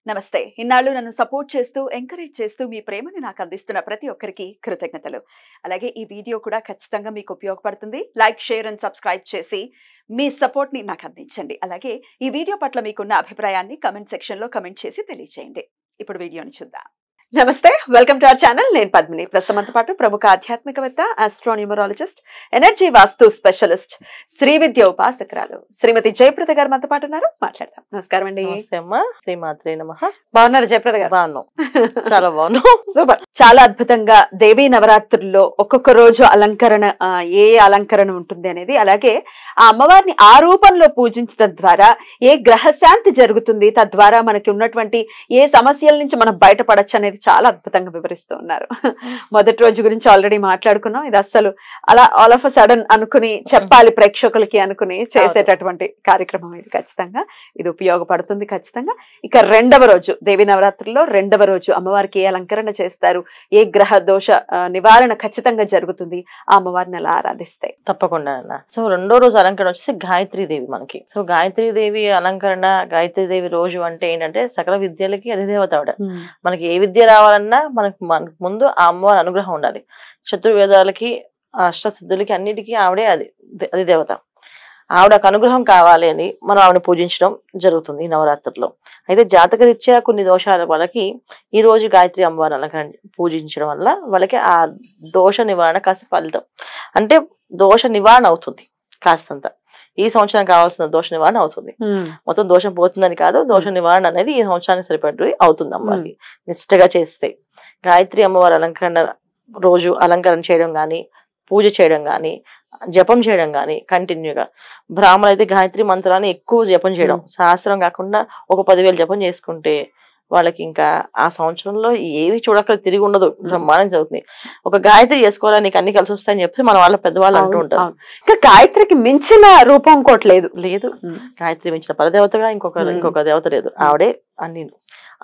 నమస్తే. ఇన్నాళ్ళు నన్ను సపోర్ట్ చేస్తూ, ఎంకరేజ్ చేస్తూ మీ ప్రేమని నాకు అందిస్తున్న ప్రతి ఒక్కరికి కృతజ్ఞతలు. అలాగే ఈ వీడియో కూడా ఖచ్చితంగా మీకు ఉపయోగపడుతుంది. లైక్, షేర్ అండ్ సబ్స్క్రైబ్ చేసి మీ సపోర్ట్‌ని నాకు అందించండి. అలాగే ఈ వీడియో పట్ల మీకున్న అభిప్రాయాన్ని కామెంట్ సెక్షన్‌లో కామెంట్ చేసి తెలియజేయండి. ఇప్పుడు వీడియోని చూద్దాం. నమస్తే, వెల్కమ్ టు అవర్ ఛానల్. నేను పద్మిని. ప్రస్తుతంతో పాటు ప్రముఖ ఆధ్యాత్మికవేత్త, ఆస్ట్రోన్యూమరాలజిస్ట్, ఎనర్జీ వాస్తు స్పెషలిస్ట్, శ్రీ విద్య ఉపాసకురాలు శ్రీమతి జయప్రద గారు మనతో పాటు ఉన్నారు. మాట్లాడదాం. నమస్కారం అండి. శ్రీమాత్రే నమః. బాగున్నారు జయప్రద గారు? బాగున్నాం, చాలా బాగున్నాం. సూపర్. చాలా అద్భుతంగా దేవీ నవరాత్రుల్లో ఒక్కొక్క రోజు అలంకరణ, ఏ అలంకరణ ఉంటుంది అనేది, అలాగే ఆ అమ్మవారిని ఆ రూపంలో పూజించడం ద్వారా ఏ గ్రహశాంతి జరుగుతుంది, తద్వారా మనకి ఉన్నటువంటి ఏ సమస్యల నుంచి మనం బయటపడచ్చు అనేది చాలా అద్భుతంగా వివరిస్తూ ఉన్నారు. మొదటి రోజు గురించి ఆల్రెడీ మాట్లాడుకున్నాం. ఇది అస్సలు అలా ఆల్ ఆఫ్ సడన్ అనుకుని చెప్పాలి ప్రేక్షకులకి అనుకుని చేసేటటువంటి కార్యక్రమం ఇది. ఖచ్చితంగా ఇది ఉపయోగపడుతుంది ఖచ్చితంగా. ఇక రెండవ రోజు దేవి నవరాత్రుల్లో రెండవ రోజు అమ్మవారికి ఏ అలంకరణ చేస్తారు, ఏ గ్రహ దోష నివారణ ఖచ్చితంగా జరుగుతుంది, ఆ అమ్మవారిని అలా ఆరాధిస్తాయి? తప్పకుండా అన్న. సో రెండో రోజు అలంకరణ వచ్చేసి గాయత్రీదేవి మనకి. సో గాయత్రీదేవి అలంకరణ, గాయత్రీదేవి రోజు అంటే ఏంటంటే సకల విద్యలకి అధిదేవత ఆవిడ. మనకి ఏ విద్య రావాలన్నా మనకు ముందు ఆ అమ్మవారి అనుగ్రహం ఉండాలి. చతుర్వేదాలకి, అష్టసిద్ధులకి అన్నిటికీ ఆవిడే అది దేవత. ఆవిడకు అనుగ్రహం కావాలి అని మనం ఆవిడ పూజించడం జరుగుతుంది ఈ నవరాత్రుల్లో. అయితే జాతక రీత్యా కొన్ని దోషాల వాళ్ళకి ఈ రోజు గాయత్రి అమ్మవారి అలంకరణ పూజించడం వల్ల వాళ్ళకి ఆ దోష నివారణ కాస్త ఫలితం, అంటే దోష నివారణ అవుతుంది కాస్తంత. ఈ సంవత్సరం కావాల్సిన దోష నివారణ అవుతుంది. మొత్తం దోషం పోతుందని కాదు, దోష నివారణ అనేది ఈ సంవత్సరానికి సరిపడి అవుతుంది అమ్మవారికి నిష్ఠగా చేస్తే. గాయత్రి అమ్మవారి అలంకరణ రోజు అలంకరణ చేయడం కానీ, పూజ చేయడం కానీ, జపం చేయడం కానీ కంటిన్యూగా. బ్రాహ్మణులు అయితే గాయత్రి మంత్రాన్ని ఎక్కువ జపం చేయడం, శాస్త్రం కాకుండా ఒక 10,000 జపం చేసుకుంటే వాళ్ళకి ఇంకా ఆ సంవత్సరంలో ఏవి చూడక తిరిగి ఉండదు, బ్రహ్మాండం జరుగుతుంది. ఒక గాయత్రి చేసుకోవాలని నీకు అన్ని కలిసి వస్తాయని చెప్పి మన వాళ్ళ పెద్దవాళ్ళు అంటూ ఉంటారు. ఇంకా గాయత్రికి మించిన రూపం ఇంకోటి లేదు. గాయత్రి మించిన పరదేవతగా ఇంకొక దేవత లేదు. ఆవిడే అన్ని,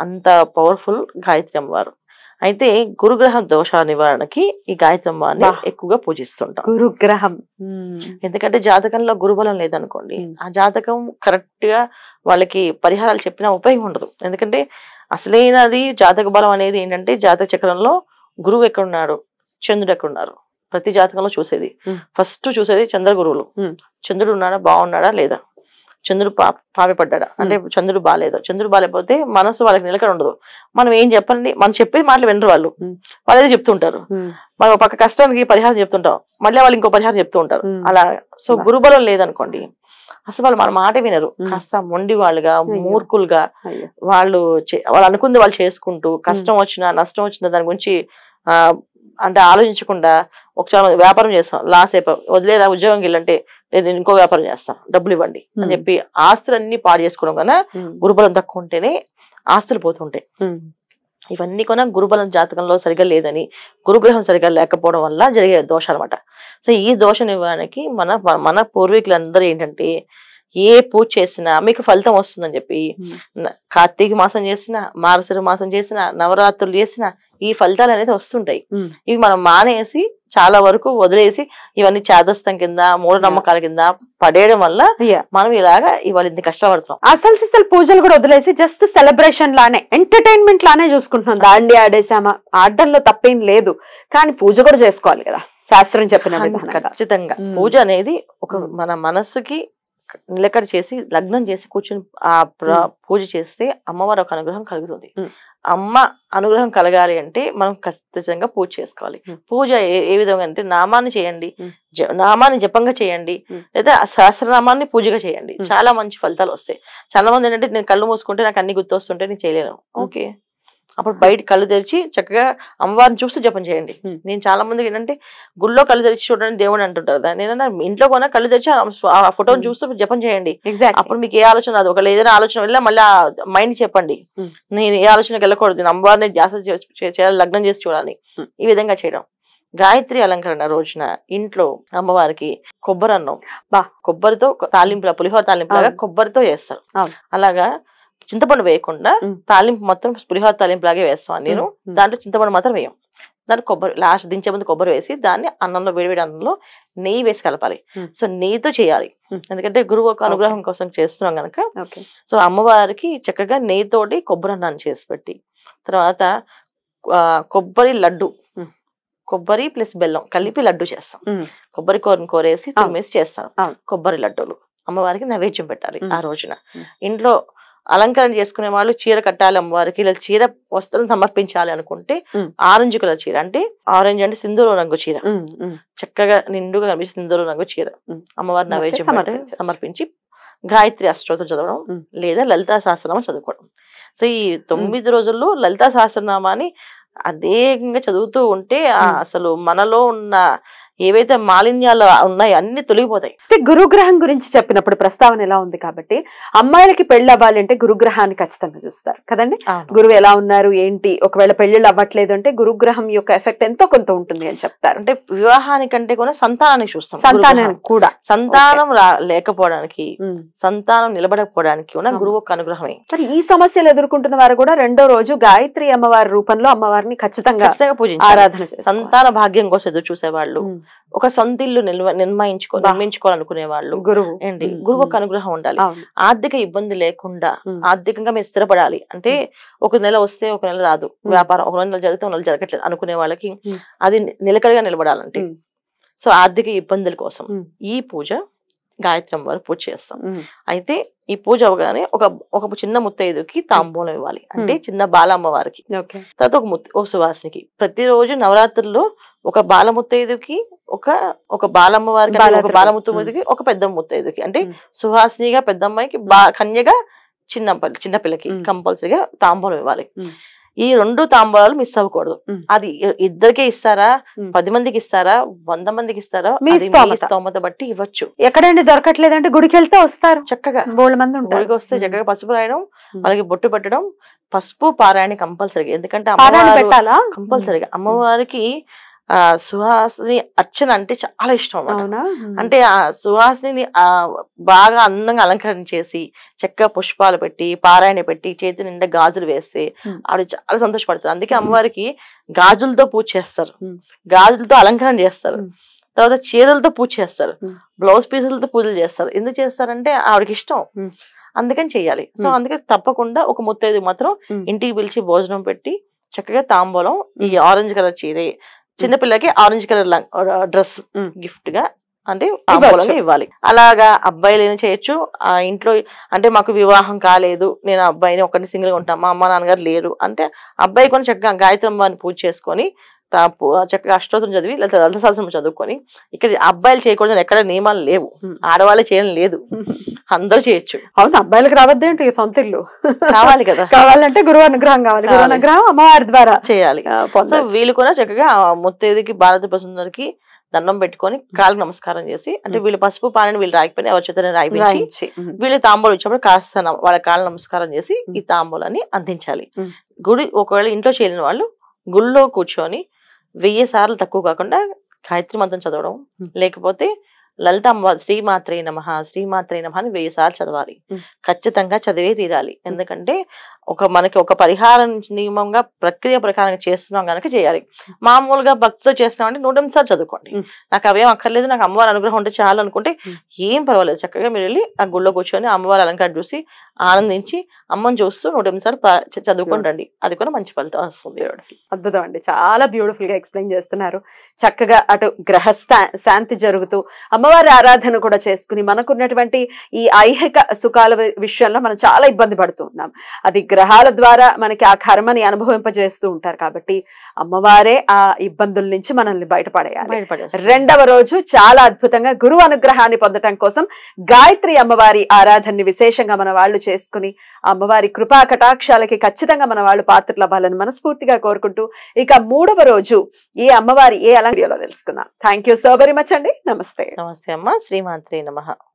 అంత పవర్ఫుల్ గాయత్రి అమ్మవారు. అయితే గురుగ్రహ దోష నివారణకి ఈ గాయత్రి అమ్మవారిని ఎక్కువగా పూజిస్తుంటాం. గురుగ్రహం ఎందుకంటే జాతకంలో గురుబలం లేదనుకోండి, ఆ జాతకం కరెక్ట్ గా వాళ్ళకి పరిహారాలు చెప్పినా ఉపయోగం ఉండదు. ఎందుకంటే అసలైనది జాతక బలం అనేది ఏంటంటే జాతక చక్రంలో గురువు ఎక్కడున్నాడు, చంద్రుడు ఎక్కడున్నారు, ప్రతి జాతకంలో చూసేది. ఫస్ట్ చూసేది చంద్ర గురువులు. చంద్రుడు ఉన్నాడా, బాగున్నాడా లేదా, చంద్రుడు పాపిపడ్డా అంటే చంద్రుడు బాగాలేదు. చంద్రుడు బాగాలేకపోతే మనసు వాళ్ళకి నిలకడ ఉండదు. మనం ఏం చెప్పండి, మనం చెప్పేది మాటలు వినరు వాళ్ళు, వాళ్ళేదో చెప్తుంటారు. మనం ఒక పక్క కష్టానికి పరిహారం చెప్తుంటాం, మళ్ళీ వాళ్ళు ఇంకో పరిహారం చెప్తూ ఉంటారు అలా. సో గురుబలం లేదనుకోండి అసలు వాళ్ళు మన మాట వినరు. కాస్త మొండి వాళ్ళుగా, మూర్ఖులుగా, వాళ్ళు అనుకుంది వాళ్ళు చేసుకుంటూ, కష్టం వచ్చినా నష్టం వచ్చినా దాని గురించి అంటే ఆలోచించకుండా ఒకసారి వ్యాపారం చేస్తాం, లాస్ అయిపోయి వదిలేదా ఉద్యోగం వెళ్ళంటే లేదు ఇంకో వ్యాపారం చేస్తాం, డబ్బులు ఇవ్వండి అని చెప్పి ఆస్తులన్నీ పాడు చేసుకోవడం కన్నా గురుబలం తక్కువ ఉంటేనే ఆస్తులు పోతుంటాయి. ఇవన్నీ కూడా గురుబలం జాతకంలో సరిగా లేదని, గురుగ్రహం సరిగా లేకపోవడం వల్ల జరిగే దోషాలు అన్నమాట. సో ఈ దోష నివారణకి మన పూర్వీకులందరూ ఏంటంటే ఏ పూజ చేసినా మీకు ఫలితం వస్తుందని చెప్పి కార్తీక మాసం చేసినా, మార్గశిర మాసం చేసినా, నవరాత్రులు చేసినా ఈ ఫలితాలు అనేది వస్తుంటాయి. ఇవి మనం మానేసి చాలా వరకు వదిలేసి ఇవన్నీ చాదస్తం కింద, మూఢనమ్మకాల కింద పడేయడం వల్ల మనం ఇలాగా ఇవాళ ఇంత కష్టపడుతున్నాం. అసలు పూజలు కూడా వదిలేసి జస్ట్ సెలబ్రేషన్ లానే, ఎంటర్టైన్మెంట్ లానే చూసుకుంటున్నాం. దాండి ఆడేసామా, ఆడడంలో తప్పేం లేదు, కానీ పూజ కూడా చేసుకోవాలి కదా శాస్త్రం చెప్పిన. ఖచ్చితంగా పూజ అనేది ఒక మన మనస్సుకి నిలకడ చేసి లగ్నం చేసి కూర్చొని ఆ పూజ చేస్తే అమ్మవారి ఒక అనుగ్రహం కలుగుతుంది. అమ్మ అనుగ్రహం కలగాలి అంటే మనం ఖచ్చితంగా పూజ చేసుకోవాలి. పూజ ఏ విధంగా అంటే నామాన్ని చేయండి, నామాన్ని జపంగా చేయండి, లేదా సహస్రనామాన్ని పూజగా చేయండి, చాలా మంచి ఫలితాలు వస్తాయి. చాలా మంది ఏంటంటే నేను కళ్ళు మూసుకుంటే నాకు అన్ని గుర్తు వస్తుంటే నేను చేయలేను. ఓకే, అప్పుడు బయట కళ్ళు తెరిచి చక్కగా అమ్మవారిని చూస్తూ జపం చేయండి. నేను చాలా మందికి ఏంటంటే గుళ్ళో కళ్ళు తెరిచి చూడండి దేవుడు అంటుంటారు, నేనన్నా ఇంట్లో కొన్నా కళ్ళు తెరిచి ఆ ఫోటోని చూస్తూ జపం చేయండి. అప్పుడు మీకు ఏ ఆలోచన రాదు. ఒకవేళ ఏదైనా ఆలోచన వెళ్ళా మళ్ళీ ఆ మైండ్ చెప్పండి, నేను ఏ ఆలోచనకి వెళ్ళకూడదు, అమ్మవారిని ధ్యాస చేయాలి, లగ్నం చేసి చూడాలి. ఈ విధంగా చేయడం. గాయత్రి అలంకరణ రోజున ఇంట్లో అమ్మవారికి కొబ్బరి అన్నం, కొబ్బరితో తాలింపులా, పులిహోర తాలింపులాగా కొబ్బరితో చేస్తారు. అలాగా చింతపండు వేయకుండా తాలింపు మొత్తం పులిహోర తాలింపు లాగే వేస్తాను నేను. దాంట్లో చింతపండు మాత్రం వేయం. దాన్ని కొబ్బరి లాస్ట్ దించే ముందు కొబ్బరి వేసి దాన్ని అన్నంలో వేడివేడి అన్నంలో నెయ్యి వేసి కలపాలి. సో నెయ్యితో చేయాలి, ఎందుకంటే గురువు ఒక అనుగ్రహం కోసం చేస్తున్నాం కనుక. సో అమ్మవారికి చక్కగా నెయ్యితోటి కొబ్బరి అన్నాన్ని చేసి పెట్టి, తర్వాత కొబ్బరి లడ్డు, కొబ్బరి ప్లస్ బెల్లం కలిపి లడ్డు చేస్తాం. కొబ్బరి కూరని కోరేసి తురిమేసి చేస్తాం కొబ్బరి లడ్డూలు. అమ్మవారికి నైవేద్యం పెట్టాలి ఆ రోజున. ఇంట్లో అలంకరణ చేసుకునే వాళ్ళు చీర కట్టాలి అమ్మవారికి, ఇలా చీర వస్త్రం సమర్పించాలి అనుకుంటే ఆరెంజ్ కలర్ చీర, అంటే ఆరెంజ్ అంటే సింధూరం రంగు చీర, చక్కగా నిండుగా కనిపించే సింధూరం రంగు చీర అమ్మవారి నైవేద్యం సమర్పించి గాయత్రి అష్టోత్తరం చదవడం లేదా లలితా సహస్రనామం చదువుకోవడం. సో ఈ 9 రోజుల్లో లలితా సహస్రనామాన్ని అదేకంగా చదువుతూ ఉంటే అసలు మనలో ఉన్న ఏవైతే మాలిన్యాలు ఉన్నాయో అన్ని తొలగిపోతాయి. గురుగ్రహం గురించి చెప్పినప్పుడు ప్రస్తావన ఎలా ఉంది కాబట్టి అమ్మాయిలకి పెళ్లి అవ్వాలి అంటే గురుగ్రహాన్ని ఖచ్చితంగా చూస్తారు కదండి. గురువు ఎలా ఉన్నారు ఏంటి, ఒకవేళ పెళ్లిళ్ళు అవ్వట్లేదు అంటే గురుగ్రహం యొక్క ఎఫెక్ట్ ఎంతో కొంత ఉంటుంది అని చెప్తారు. అంటే వివాహానికంటే కూడా సంతానాన్ని చూస్తాం. సంతానానికి కూడా, సంతానం లేకపోవడానికి, సంతానం నిలబడకపోవడానికి ఉన్న గురువు ఒక అనుగ్రహమే. మరి ఈ సమస్యలు ఎదుర్కొంటున్న వారు కూడా రెండో రోజు గాయత్రి అమ్మవారి రూపంలో అమ్మవారిని ఖచ్చితంగా పూజించాలి. ఆరాధన, సంతాన భాగ్యం కోసం ఎదురు చూసేవాళ్ళు, ఒక సొంత ఇల్లు నిర్మించుకోవాలనుకునే వాళ్ళు ఏంటి గురువు ఒక అనుగ్రహం ఉండాలి. ఆర్థిక ఇబ్బంది లేకుండా ఆర్థికంగా మీరు స్థిరపడాలి అంటే ఒక నెల వస్తే ఒక నెల రాదు, వ్యాపారం ఒక నెల జరిగితే ఒక నెల జరగట్లేదు అనుకునే వాళ్ళకి అది నిలకడగా నిలబడాలంటే, సో ఆర్థిక ఇబ్బందుల కోసం ఈ పూజ గాయత్రి అమ్మవారి పూజ చేస్తాం. అయితే ఈ పూజ అవగానే ఒక చిన్న ముత్తైదుకి తాంబూలం ఇవ్వాలి, అంటే చిన్న బాలమ్మవారికి, తర్వాత ఒక సువాసినికి. ప్రతిరోజు నవరాత్రుల్లో ఒక బాల ముత్తైదుకి, ఒక బాలమ్మవారికి, ఒక బాల ముత్తైదుకి, ఒక పెద్ద ముత్తైదుకి, అంటే సుహాసినిగా పెద్దమ్మాయికి, కన్యగా చిన్నపిల్లకి కంపల్సరీగా తాంబూలం ఇవ్వాలి. ఈ 2 తాంబూలాలు మిస్ అవ్వకూడదు. అది ఇద్దరికే ఇస్తారా, 10 మందికి ఇస్తారా, 100 మందికి ఇస్తారా, స్తోమత బట్టి ఇవ్వచ్చు. ఎక్కడండి దొరకట్లేదంటే గుడికి వెళ్తే వస్తారు, చక్కగా బోళ్ళ మంది గుడికి వస్తే చక్కగా పసుపు రాయడం, వాళ్ళకి బొట్టు పెట్టడం, పసుపు పారాయణ కంపల్సరీగా. ఎందుకంటే కంపల్సరీగా అమ్మవారికి సుహాసిని అర్చన అంటే చాలా ఇష్టం అన్నమాట. అంటే ఆ సుహాసిని బాగా అందంగా అలంకరణ చేసి చక్కగా పుష్పాలు పెట్టి పారాయణ పెట్టి చేతి నిండా గాజులు వేస్తే ఆవిడ చాలా సంతోషపడతారు. అందుకే అమ్మవారికి గాజులతో పూజ చేస్తారు, గాజులతో అలంకరణ చేస్తారు, తర్వాత చీరలతో పూజ చేస్తారు, బ్లౌజ్ పీసులతో పూజలు చేస్తారు. ఎందుకు చేస్తారంటే ఆవిడకి ఇష్టం, అందుకని చెయ్యాలి. సో అందుకే తప్పకుండా ఒక ముత్తైదు మాత్రం ఇంటికి పిలిచి భోజనం పెట్టి చక్కగా తాంబూలం, ఈ ఆరెంజ్ కలర్ చీరే, చిన్నపిల్లకి ఆరెంజ్ కలర్ డ్రెస్ గిఫ్ట్ గా అంటే ఇవ్వాలి. అలాగా అబ్బాయిలు చేయొచ్చు. ఆ ఇంట్లో అంటే మాకు వివాహం కాలేదు, నేను అబ్బాయిని ఒకటి సింగిల్ గా ఉంటాను, మా అమ్మ నాన్నగారు లేరు అంటే అబ్బాయి కొన్ని చక్కగా గాయత్రి అమ్మవారిని పూజ చేసుకొని చక్కగా అష్టోత్తరం చదివి లేదా లలిత సహస్రనామం చదువుకొని, ఇక్కడ అబ్బాయిలు చేయకూడదు ఎక్కడ నియమాలు లేవు, ఆడవాళ్ళు చేయడం లేదు, అందరూ చేయొచ్చు. అవును, అబ్బాయిలకు రావద్దేంటి, సొంత ఇల్లు కావాలి కదా, కావాలంటే గురువు అనుగ్రహం కావాలి, గురువు అనుగ్రహం అమ్మవారి ద్వారా చేయాలి. సో వీళ్ళు కూడా చక్కగా ముత్తైదుకి భారత ప్రసుందరికి దండం పెట్టుకొని కాళ్ళకు నమస్కారం చేసి, అంటే వీళ్ళు పసుపు పాలని వీళ్ళు రాయిపోయి ఎవరి చేత రాయిపించి వీళ్ళు తాంబూలం ఇచ్చినప్పుడు కాస్త వాళ్ళ కాళ్ళ నమస్కారం చేసి ఈ తాంబూలాన్ని అందించాలి. గుడి ఒకవేళ ఇంట్లో చేయలేని వాళ్ళు గుళ్ళో కూర్చొని 1000 సార్లు తక్కువ కాకుండా గాయత్రి మంత్రం చదవడం, లేకపోతే లలిత అమ్మవారి శ్రీమాత్రే నమః శ్రీమాత్రే నమః అని 1000 సార్లు చదవాలి. ఖచ్చితంగా చదివే తీరాలి. ఎందుకంటే మనకి ఒక పరిహారం నియమంగా ప్రక్రియ ప్రకారంగా చేస్తున్నాం కనుక చేయాలి. మామూలుగా భక్తితో చేస్తున్నాం అంటే 108 సార్లు చదువుకోండి. నాకు అవేం అక్కర్లేదు, నాకు అమ్మవారి అనుగ్రహం ఉంటే చాలు అనుకుంటే ఏం పర్వాలేదు, చక్కగా మీరు వెళ్ళి ఆ గుళ్ళో కూర్చొని అమ్మవారి అలంకారం చూసి ఆనందించి అమ్మని చూస్తూ 108 సార్లు చదువుకొని రండి, అది కూడా మంచి ఫలితం వస్తుంది. అద్భుతం అండి, చాలా బ్యూటిఫుల్ గా ఎక్స్ప్లెయిన్ చేస్తున్నారు. చక్కగా అటు గ్రహ శాంతి జరుగుతూ అమ్మవారి ఆరాధన కూడా చేసుకుని మనకున్నటువంటి ఈ ఐహిక సుఖాల విషయంలో మనం చాలా ఇబ్బంది పడుతూ ఉన్నాం. అది గ్రహాల ద్వారా మనకి ఆ కర్మని అనుభవింపజేస్తూ ఉంటారు కాబట్టి అమ్మవారే ఆ ఇబ్బందుల నుంచి మనల్ని బయటపడేయాలి. రెండవ రోజు చాలా అద్భుతంగా గురువు అనుగ్రహాన్ని పొందటం కోసం గాయత్రి అమ్మవారి ఆరాధనని విశేషంగా మన వాళ్ళు చేసుకుని అమ్మవారి కృపా కటాక్షాలకి ఖచ్చితంగా మన వాళ్ళు పాత్రలు అవ్వాలని మనస్ఫూర్తిగా కోరుకుంటూ ఇక 3వ రోజు ఈ అమ్మవారి ఏ అలంకరణలో తెలుసుకుందాం. Thank you so very much అండి. నమస్తే. నమస్తే అమ్మ. శ్రీమాత్రే నమః.